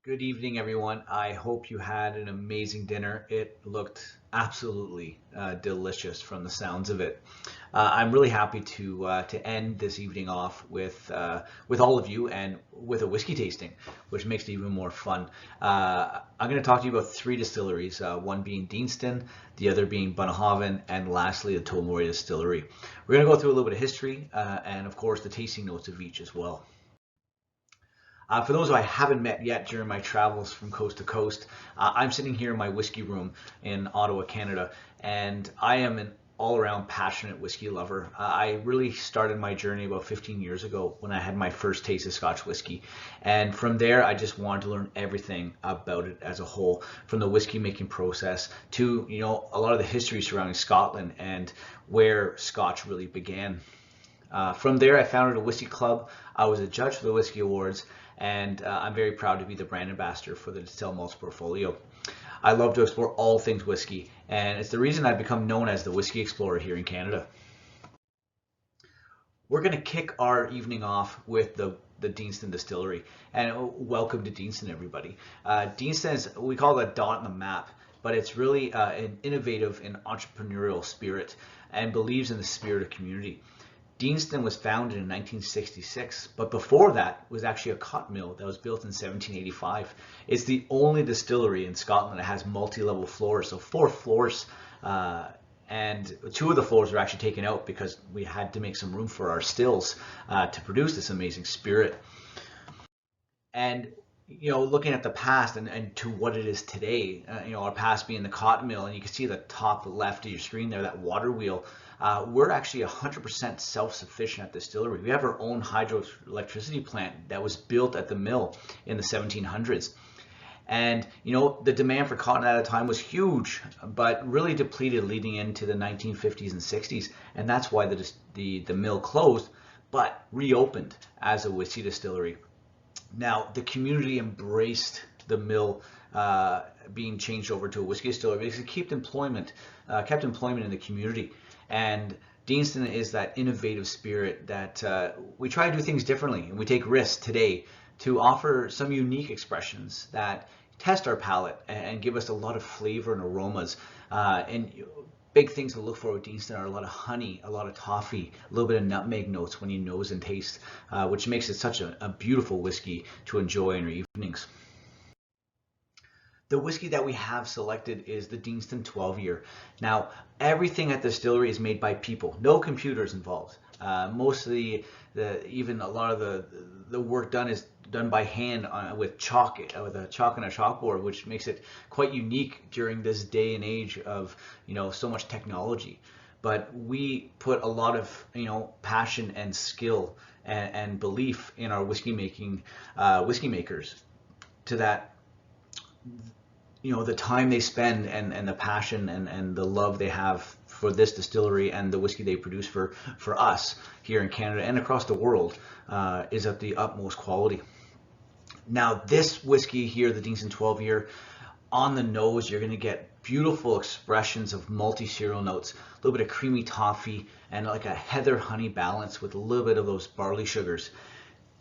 Good evening, everyone. I hope you had an amazing dinner. It looked absolutely delicious from the sounds of it. I'm really happy to end this evening off with all of you and with a whiskey tasting, which makes it even more fun. I'm going to talk to you about three distilleries, one being Deanston, the other being Bunnahabhain, and lastly the Tobermory Distillery. We're going to go through a little bit of history and, of course, the tasting notes of each as well. For those who I haven't met yet during my travels from coast to coast, I'm sitting here in my whiskey room in Ottawa, Canada, and I am an all-around passionate whiskey lover. I really started my journey about 15 years ago when I had my first taste of Scotch whiskey, and from there I just wanted to learn everything about it as a whole, from the whiskey making process to a lot of the history surrounding Scotland and where Scotch really began. From there, I founded a whiskey club. I was a judge for the Whiskey Awards, and I'm very proud to be the brand ambassador for the Distilled Malts portfolio. I love to explore all things whiskey, and it's the reason I've become known as the Whiskey Explorer here in Canada. We're going to kick our evening off with the Deanston Distillery, and welcome to Deanston, everybody. Deanston is, we call it a dot on the map, but it's really an innovative and entrepreneurial spirit and believes in the spirit of community. Deanston was founded in 1966, but before that was actually a cotton mill that was built in 1785. It's the only distillery in Scotland that has multi-level floors, so 4 floors, and 2 of the floors were actually taken out because we had to make some room for our stills to produce this amazing spirit. And looking at the past and to what it is today, our past being the cotton mill, and you can see the top left of your screen there, that water wheel. We're actually 100% self-sufficient at the distillery. We have our own hydroelectricity plant that was built at the mill in the 1700s. And the demand for cotton at the time was huge, but really depleted leading into the 1950s and 60s, and that's why the mill closed, but reopened as a whiskey distillery. Now, the community embraced the mill being changed over to a whiskey distillery because it kept employment in the community. And Deanston is that innovative spirit that we try to do things differently, and we take risks today to offer some unique expressions that test our palate and give us a lot of flavor and aromas. And big things to look for with Deanston are a lot of honey, a lot of toffee, a little bit of nutmeg notes when you nose and taste, which makes it such a beautiful whiskey to enjoy in your evenings. The whiskey that we have selected is the Deanston 12-year. Now, everything at the distillery is made by people, no computers involved. Most of even a lot of the work done is done by hand with chalk, with a chalk and a chalkboard, which makes it quite unique during this day and age of so much technology. But we put a lot of passion and skill and belief in our whiskey makers, to that the time they spend and the passion and the love they have for this distillery and the whiskey they produce for us here in Canada and across the world is of the utmost quality. Now, this whiskey here, the Deanston 12-year, on the nose, you're going to get beautiful expressions of multi-cereal notes, a little bit of creamy toffee, and like a heather honey balance with a little bit of those barley sugars.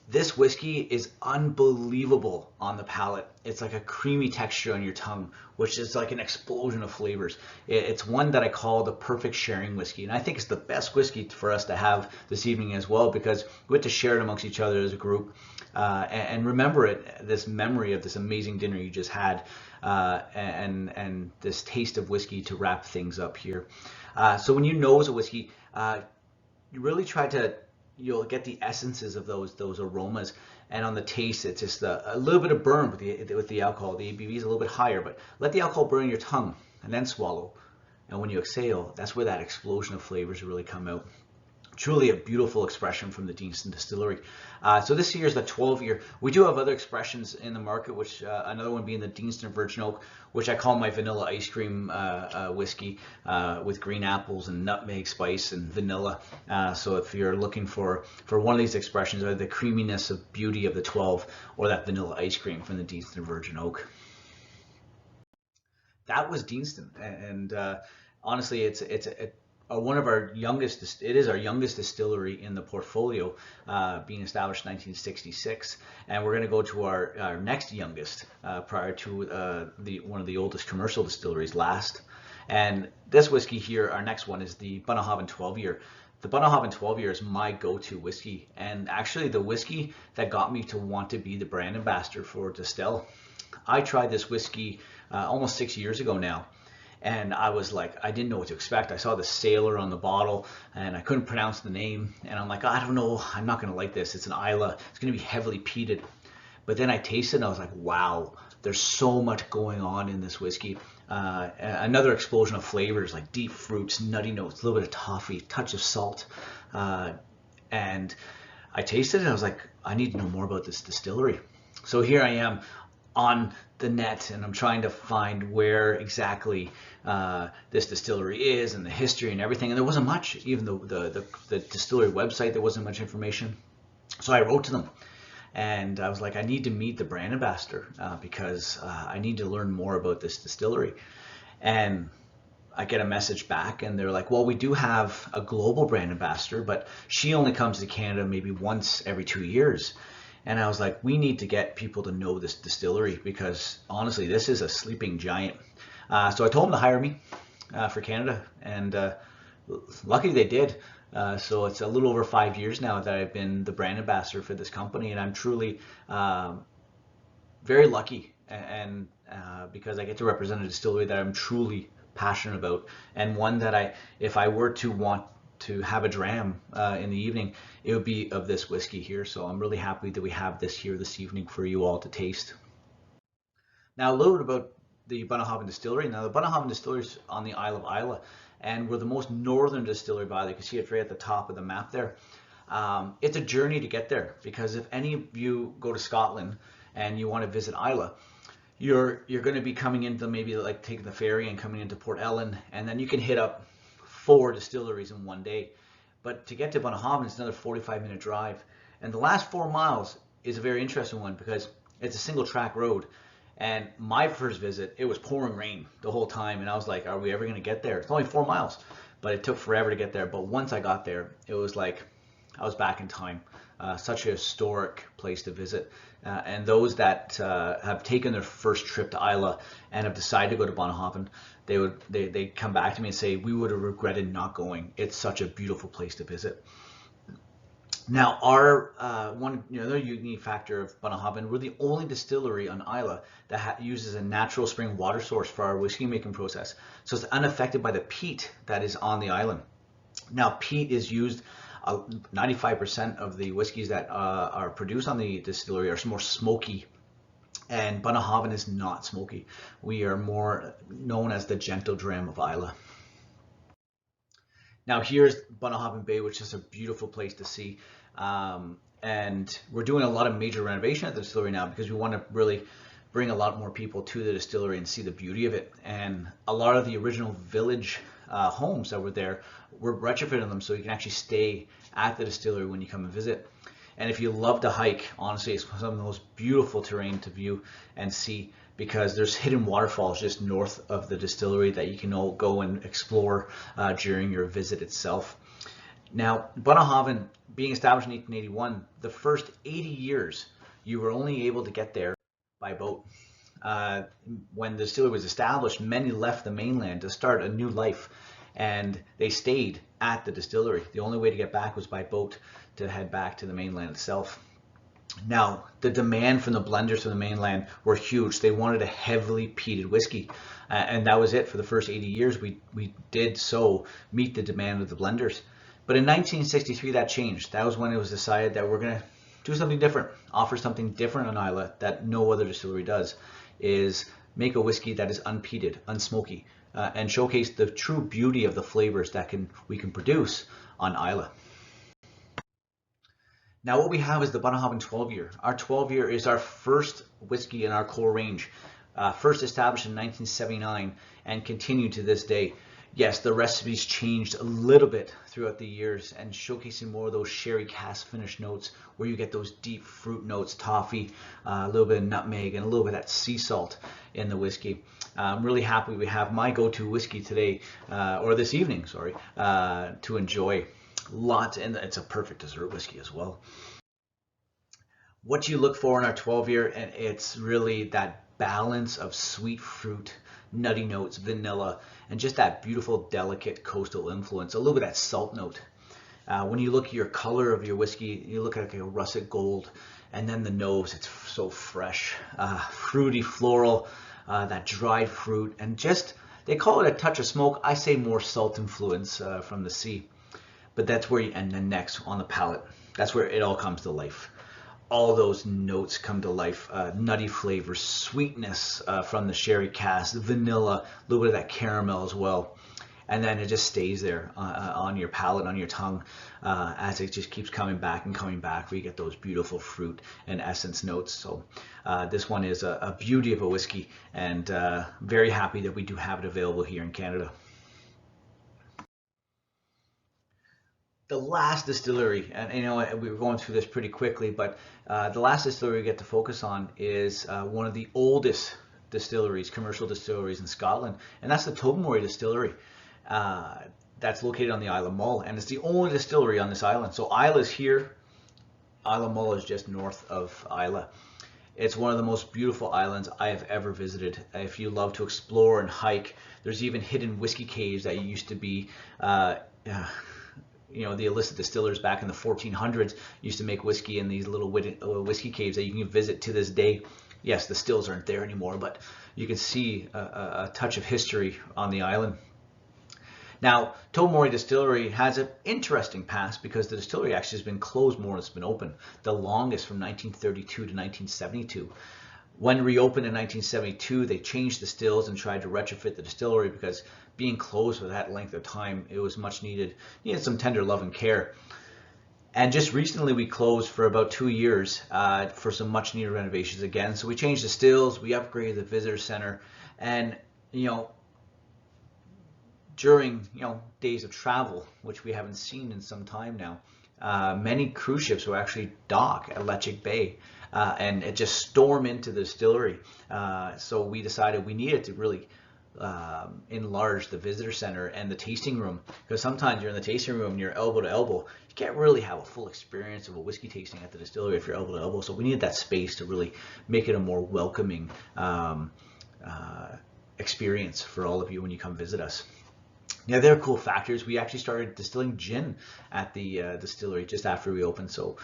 This whiskey is unbelievable on the palate. It's like a creamy texture on your tongue, which is like an explosion of flavors. It's one that I call the perfect sharing whiskey, and I think it's the best whiskey for us to have this evening as well, because we get to share it amongst each other as a group and remember this memory of this amazing dinner you just had, and this taste of whiskey to wrap things up here. So when you nose a whiskey, you really try to you'll get the essences of those aromas, and on the taste it's just a little bit of burn with the alcohol. The ABV is a little bit higher, but let the alcohol burn in your tongue and then swallow, and when you exhale, that's where that explosion of flavors really come out. Truly a beautiful expression from the Deanston Distillery. So this year is the 12-year. We do have other expressions in the market, which another one being the Deanston Virgin Oak, which I call my vanilla ice cream whiskey, with green apples and nutmeg spice and vanilla. So if you're looking for one of these expressions, either the creaminess of beauty of the 12 or that vanilla ice cream from the Deanston Virgin Oak. That was Deanston, and honestly, it's one of our youngest, it is our youngest distillery in the portfolio, being established in 1966, and we're going to go to our next youngest prior to one of the oldest commercial distilleries last. And this whiskey here, our next one, is the Bunnahabhain 12 year. The Bunnahabhain 12 year is my go-to whiskey, and actually the whiskey that got me to want to be the brand ambassador for Distill. I tried this whiskey almost 6 years ago now, and I was like, I didn't know what to expect. I saw the sailor on the bottle and I couldn't pronounce the name, and I'm like, I don't know, I'm not gonna like this. It's an Islay, it's gonna be heavily peated. But then I tasted it and I was like, wow, there's so much going on in this whiskey. Another explosion of flavors like deep fruits, nutty notes, a little bit of toffee, touch of salt. And I tasted it and I was like, I need to know more about this distillery. So here I am on the net, and I'm trying to find where exactly this distillery is and the history and everything. And there wasn't much, even the distillery website, there wasn't much information. So I wrote to them. And I was like, I need to meet the brand ambassador because I need to learn more about this distillery. And I get a message back and they're like, well, we do have a global brand ambassador, but she only comes to Canada maybe once every 2 years. And I was like, we need to get people to know this distillery because honestly, this is a sleeping giant. So I told them to hire me for Canada, and luckily they did. So it's a little over 5 years now that I've been the brand ambassador for this company, and I'm truly very lucky, and because I get to represent a distillery that I'm truly passionate about, and one that if I were to want to have a dram in the evening, it would be of this whiskey here. So I'm really happy that we have this here this evening for you all to taste. Now a little bit about the Bunnahabhain distillery. Now the Bunnahabhain distillery is on the Isle of Islay, and we're the most northern distillery by. You can see it right at the top of the map there. It's a journey to get there, because if any of you go to Scotland and you want to visit Islay, you're going to be coming into maybe like taking the ferry and coming into Port Ellen, and then you can hit up 4 distilleries in one day. But to get to Bunnahabhain, it's another 45-minute drive. And the last 4 miles is a very interesting one because it's a single track road. And my first visit, it was pouring rain the whole time, and I was like, are we ever going to get there? It's only 4 miles, but it took forever to get there. But once I got there, it was like I was back in time. Such a historic place to visit. And those that have taken their first trip to Islay and have decided to go to Bunnahabhain, they come back to me and say, we would have regretted not going. It's such a beautiful place to visit. Now, our another unique factor of Bunnahabhain, we're the only distillery on Islay that uses a natural spring water source for our whiskey making process. So it's unaffected by the peat that is on the island. Now, peat is used, 95% of the whiskeys that are produced on the distillery are more smoky, and Bunnahabhain is not smoky. We are more known as the gentle dram of Islay. Now here's Bunnahabhain Bay, which is a beautiful place to see. And we're doing a lot of major renovation at the distillery now because we want to really bring a lot more people to the distillery and see the beauty of it. And a lot of the original village homes that were there, we're retrofitting them so you can actually stay at the distillery when you come and visit. And if you love to hike, honestly, it's some of the most beautiful terrain to view and see, because there's hidden waterfalls just north of the distillery that you can all go and explore during your visit itself. Now, Bunnahabhain, being established in 1881, the first 80 years, you were only able to get there by boat. When the distillery was established, many left the mainland to start a new life, and they stayed at the distillery. The only way to get back was by boat to head back to the mainland itself. Now, the demand from the blenders from the mainland were huge. They wanted a heavily peated whiskey, and that was it for the first 80 years. We did so meet the demand of the blenders. But in 1963, that changed. That was when it was decided that we're going to do something different, offer something different on Islay that no other distillery does, is make a whiskey that is unpeated, unsmoky, and showcase the true beauty of the flavors that we can produce on Islay. Now what we have is the Bunnahabhain 12 year. Our 12 year is our first whiskey in our core range, first established in 1979 and continued to this day. Yes, the recipe's changed a little bit throughout the years and showcasing more of those sherry cask finish notes where you get those deep fruit notes, toffee, a little bit of nutmeg, and a little bit of that sea salt in the whiskey. I'm really happy we have my go-to whiskey today, or this evening, sorry, to enjoy. Lots, and it's a perfect dessert whiskey as well. What you look for in our 12-year, and it's really that balance of sweet fruit, nutty notes, vanilla, and just that beautiful, delicate coastal influence, a little bit of that salt note. When you look at your color of your whiskey, you look at like a russet gold, and then the nose, it's so fresh, fruity, floral, that dried fruit, and just, they call it a touch of smoke. I say more salt influence from the sea. But that's where and then next on the palate, that's where it all comes to life. All those notes come to life, nutty flavors, sweetness from the sherry cask, vanilla, a little bit of that caramel as well. And then it just stays there on your palate, on your tongue, as it just keeps coming back and coming back, where you get those beautiful fruit and essence notes. So this one is a beauty of a whiskey, and very happy that we do have it available here in Canada. The last distillery, and we were going through this pretty quickly, but the last distillery we get to focus on is one of the oldest distilleries, commercial distilleries in Scotland, and that's the Tobermory Distillery. That's located on the Isle of Mull, and it's the only distillery on this island. So Isla is here, Isle of Mull is just north of Isla. It's one of the most beautiful islands I have ever visited. If you love to explore and hike, there's even hidden whiskey caves that used to be the illicit distillers back in the 1400s used to make whiskey in these little whiskey caves that you can visit to this day. Yes, the stills aren't there anymore, but you can see a touch of history on the island. Now, Tobermory Distillery has an interesting past because the distillery actually has been closed more than it's been open, the longest from 1932 to 1972. When reopened in 1972, they changed the stills and tried to retrofit the distillery because being closed for that length of time, it was much needed. Needed some tender love and care. And just recently we closed for about 2 years for some much needed renovations again. So we changed the stills, we upgraded the visitor center, and during days of travel, which we haven't seen in some time now, many cruise ships will actually dock at Ledaig Bay and it just storm into the distillery. So we decided we needed to really enlarge the visitor center and the tasting room, because sometimes you're in the tasting room and you're elbow to elbow. You can't really have a full experience of a whiskey tasting at the distillery if you're elbow to elbow. So we needed that space to really make it a more welcoming experience for all of you when you come visit us. Now, there are cool factors. We actually started distilling gin at the distillery just after we opened. So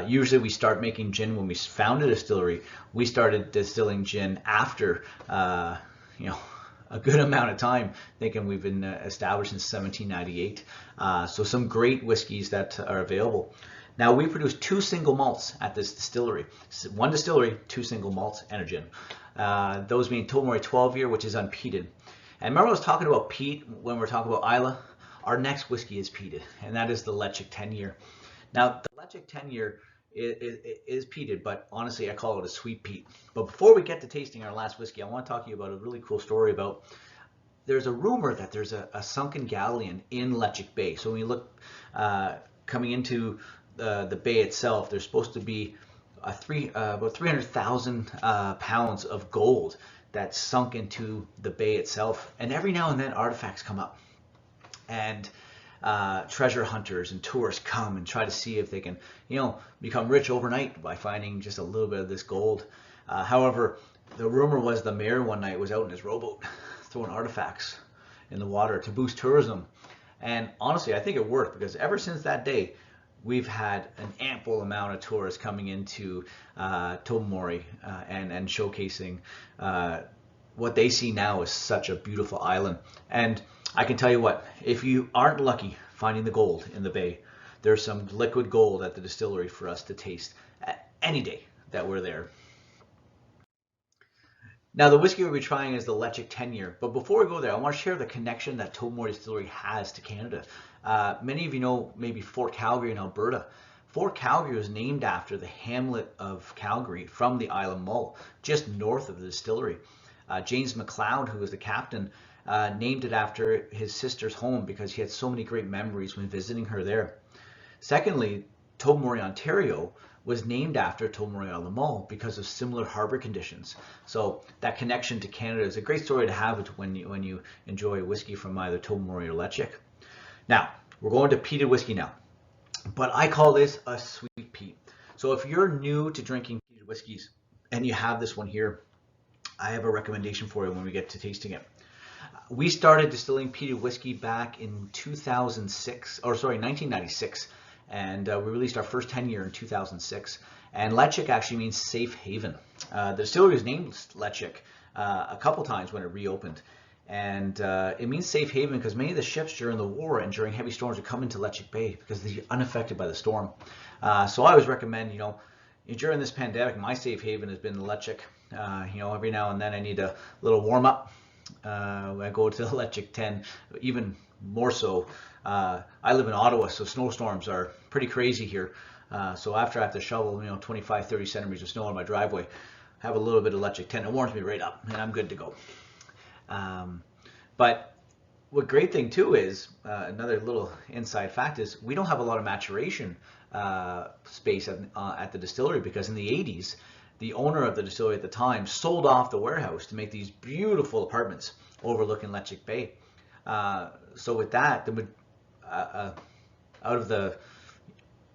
usually we start making gin when we founded a distillery. We started distilling gin after, a good amount of time, thinking we've been established since 1798. So some great whiskeys that are available. Now, we produce 2 single malts at this distillery. 1 distillery, 2 single malts, and a gin. Those being Tobermory 12-year, which is unpeated. And remember I was talking about peat when we're talking about Isla? Our next whiskey is peated, and that is the Ledaig 10-year. Now, the Ledaig 10-year is peated, but honestly, I call it a sweet peat. But before we get to tasting our last whiskey, I want to talk to you about a really cool story about, there's a rumor that there's a sunken galleon in Ledaig Bay. So when you look coming into the bay itself, there's supposed to be about 300,000 pounds of gold that's sunk into the bay itself. And every now and then artifacts come up, and treasure hunters and tourists come and try to see if they can become rich overnight by finding just a little bit of this gold. However, the rumor was the mayor one night was out in his rowboat throwing artifacts in the water to boost tourism. And honestly, I think it worked, because ever since that day, we've had an ample amount of tourists coming into Tobermory and showcasing what they see now is such a beautiful island. And I can tell you what, if you aren't lucky finding the gold in the bay, there's some liquid gold at the distillery for us to taste any day that we're there. Now, the whiskey we'll be trying is the Ledaig 10-year. But before we go there, I want to share the connection that Tobermory Distillery has to Canada. Many of you know maybe Fort Calgary in Alberta. Fort Calgary was named after the hamlet of Calgary from the Isle of Mull, just north of the distillery. James McLeod, who was the captain, named it after his sister's home because he had so many great memories when visiting her there. Secondly, Tobermory, Ontario was named after Tobermory-on-the-Mull because of similar harbor conditions. So that connection to Canada is a great story to have when you enjoy whiskey from either Tobermory or Ledaig. Now, we're going to peated whiskey now, but I call this a sweet peat. So if you're new to drinking peated whiskeys and you have this one here, I have a recommendation for you when we get to tasting it. We started distilling peated whiskey back in 1996, and we released our first 10 year in 2006. And Ledaig actually means safe haven. The distillery was named Ledaig a couple times when it reopened. And it means safe haven because many of the ships during the war and during heavy storms would come into Ledaig Bay because they're unaffected by the storm. So I always recommend, during this pandemic, my safe haven has been Ledaig. Every now and then I need a little warm up. I go to the Ledaig 10, even more so. I live in Ottawa, so snowstorms are pretty crazy here. So after I have to shovel, 25, 30 centimeters of snow on my driveway, have a little bit of Ledaig 10. It warms me right up, and I'm good to go. But what great thing too is, another little inside fact is, we don't have a lot of maturation space at the distillery because in the 80s, the owner of the distillery at the time sold off the warehouse to make these beautiful apartments overlooking Ledaig Bay. So with that, out of the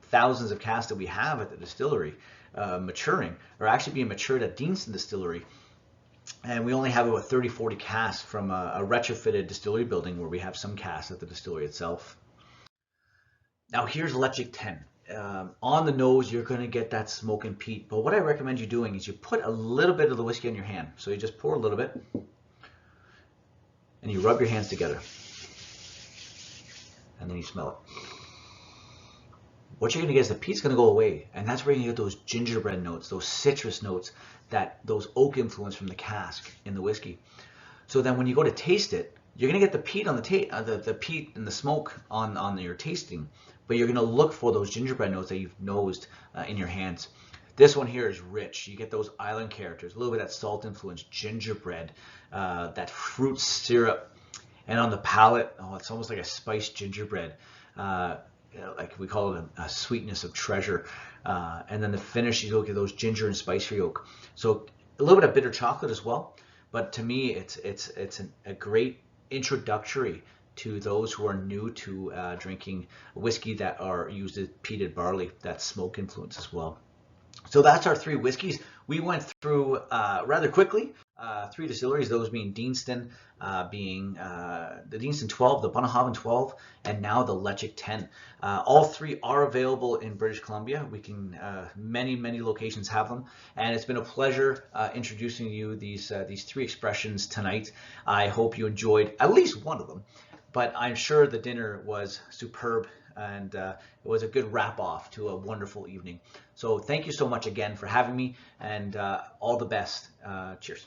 thousands of casks that we have at the distillery maturing, are actually being matured at Deanston Distillery. And we only have about 30-40 casks from a retrofitted distillery building where we have some casks at the distillery itself. Now here's Ledaig 10. On the nose, you're going to get that smoke and peat. But what I recommend you doing is you put a little bit of the whiskey on your hand. So you just pour a little bit and you rub your hands together. And then you smell it. What you're going to get is the peat's going to go away. And that's where you get those gingerbread notes, those citrus notes, those oak influence from the cask in the whiskey. So then when you go to taste it, you're going to get the peat on the peat and the smoke on your tasting, but you're going to look for those gingerbread notes that you've nosed in your hands. This one here is rich. You get those island characters, a little bit of that salt influence, gingerbread, that fruit syrup, and on the palate, it's almost like a spiced gingerbread. Like we call it a sweetness of treasure. And then the finish, you look at those ginger and spice for oak. So a little bit of bitter chocolate as well. But to me, it's a great introductory to those who are new to drinking whiskey that are used as peated barley, that smoke influence as well. So that's our three whiskeys. We went through rather quickly, 3 distilleries, those being Deanston, being the Deanston 12, the Bunnahabhain 12, and now the Ledaig 10. All 3 are available in British Columbia. We can, many locations have them, and it's been a pleasure introducing you these 3 expressions tonight. I hope you enjoyed at least one of them, but I'm sure the dinner was superb, and it was a good wrap off to a wonderful evening. So thank you so much again for having me, and all the best. Cheers.